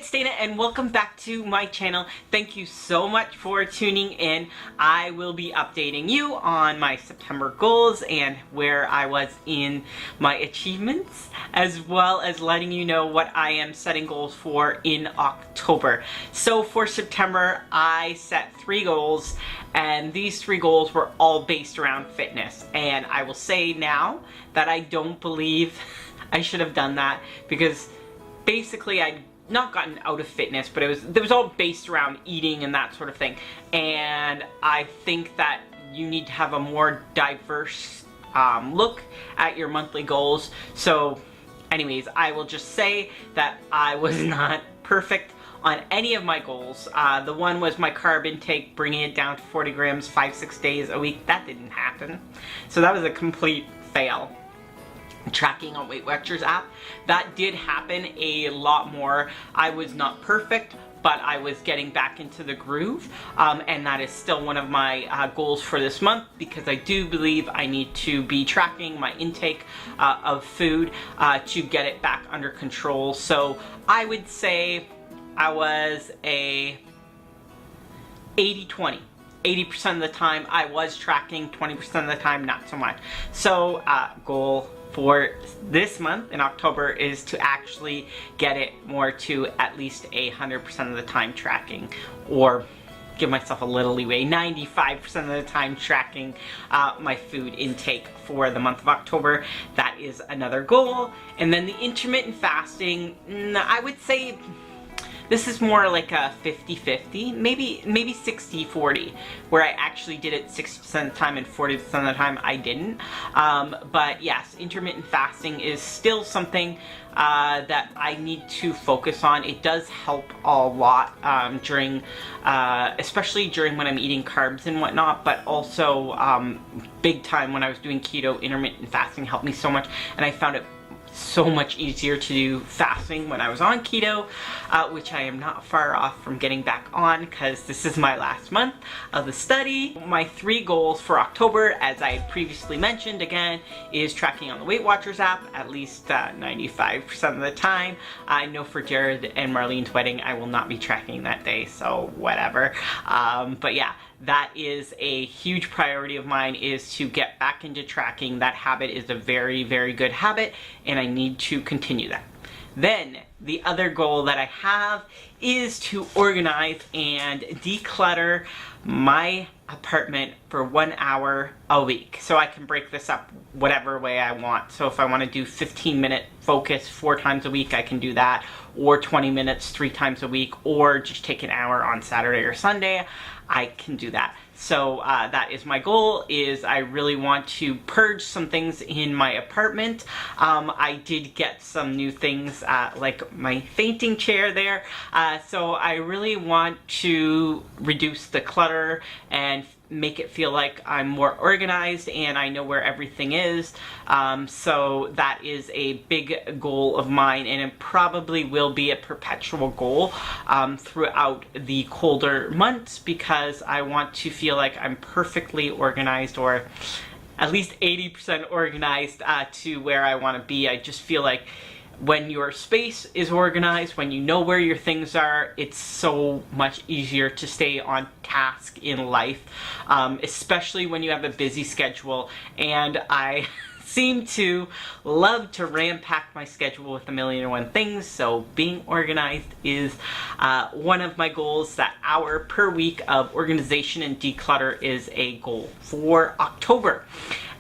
it's Dana and welcome back to my channel. Thank you so much for tuning in. I will be updating you on my September goals and where I was in my achievements, as well as letting you know what I am setting goals for in October. So for September, I set 3 goals, and these 3 goals were all based around fitness. And I will say now that I don't believe I should have done that, because basically I'd not gotten out of fitness, but it was all based around eating and that sort of thing. And I think that you need to have a more diverse look at your monthly goals. So anyways, I will just say that I was not perfect on any of my goals. The one was my carb intake, bringing it down to 40 grams 5-6 days a week. That didn't happen. So that was a complete fail. Tracking on Weight Watchers app, that did happen a lot more. I was not perfect, but I was getting back into the groove, and that is still one of my goals for this month, because I do believe I need to be tracking my intake of food to get it back under control. So I would say I was a 80-20. 80% of the time I was tracking, 20% of the time not so much. So goal for this month in October is to actually get it more to at least 100% of the time tracking, or give myself a little leeway, 95% of the time tracking my food intake for the month of October. That is another goal. And then the intermittent fasting, I would say this is more like a 50-50, maybe 60-40, where I actually did it 60% of the time and 40% of the time I didn't. But yes, intermittent fasting is still something that I need to focus on. It does help a lot during, especially during when I'm eating carbs and whatnot, but also big time when I was doing keto. Intermittent fasting helped me so much, and I found it so much easier to do fasting when I was on keto, which I am not far off from getting back on, because this is my last month of the study. My 3 goals for October, as I previously mentioned again, is tracking on the Weight Watchers app at least 95% of the time. I know for Jared and Marlene's wedding I will not be tracking that day, so whatever. But yeah, that is a huge priority of mine, is to get back into tracking. That habit is a very, very good habit, and I need to continue that. Then the other goal that I have is to organize and declutter my apartment for 1 hour a week. So I can break this up whatever way I want. So if I want to do 15-minute focus 4 times a week, I can do that, or 20 minutes 3 times a week, or just take an hour on Saturday or Sunday. I can do that. So that is my goal, is I really want to purge some things in my apartment. I did get some new things, like my fainting chair there. So I really want to reduce the clutter and make it feel like I'm more organized and I know where everything is. So that is a big goal of mine, and it probably will be a perpetual goal throughout the colder months, because I want to feel like I'm perfectly organized, or at least 80% organized to where I want to be. I just feel like when your space is organized, when you know where your things are, it's so much easier to stay on task in life, especially when you have a busy schedule. And I seem to love to ram-pack my schedule with 1,000,001 things, so being organized is one of my goals. That hour per week of organization and declutter is a goal for October.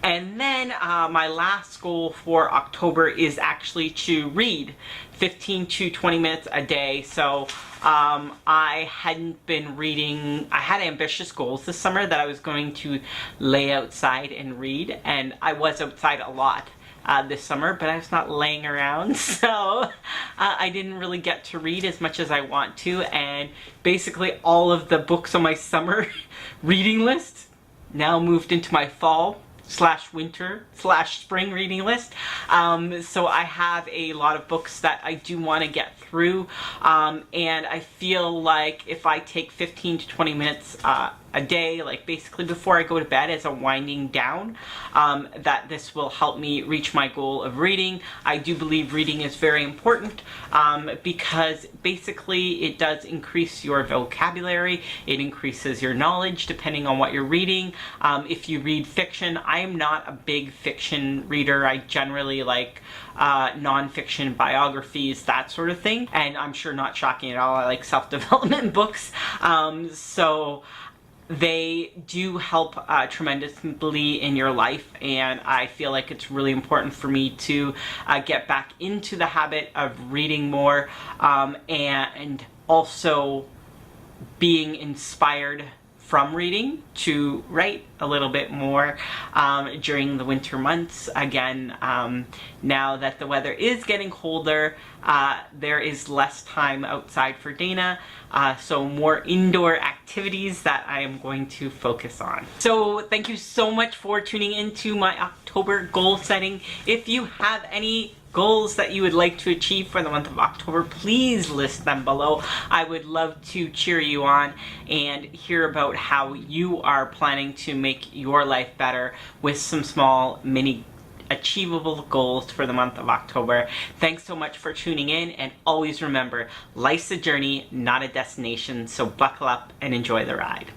And then my last goal for October is actually to read 15 to 20 minutes a day. So I hadn't been reading. I had ambitious goals this summer that I was going to lay outside and read, and I was outside a lot this summer, but I was not laying around, so I didn't really get to read as much as I want to. And basically all of the books on my summer reading list now moved into my fall / winter / spring reading list. So I have a lot of books that I do want to get through, and I feel like if I take 15 to 20 minutes a day, like basically before I go to bed as a winding down, that this will help me reach my goal of reading. I do believe reading is very important because basically it does increase your vocabulary, it increases your knowledge depending on what you're reading. If you read fiction, I am not a big fiction reader. I generally like non-fiction biographies, that sort of thing, and I'm sure not shocking at all, I like self-development books, so they do help tremendously in your life, and I feel like it's really important for me to get back into the habit of reading more, and also being inspired from reading to write a little bit more during the winter months. Again, now that the weather is getting colder, there is less time outside for Dana, so more indoor activities that I am going to focus on. So thank you so much for tuning into my October goal setting. If you have any goals that you would like to achieve for the month of October, please list them below. I would love to cheer you on and hear about how you are planning to make your life better with some small mini achievable goals for the month of October. Thanks so much for tuning in, and always remember, life's a journey, not a destination, so buckle up and enjoy the ride.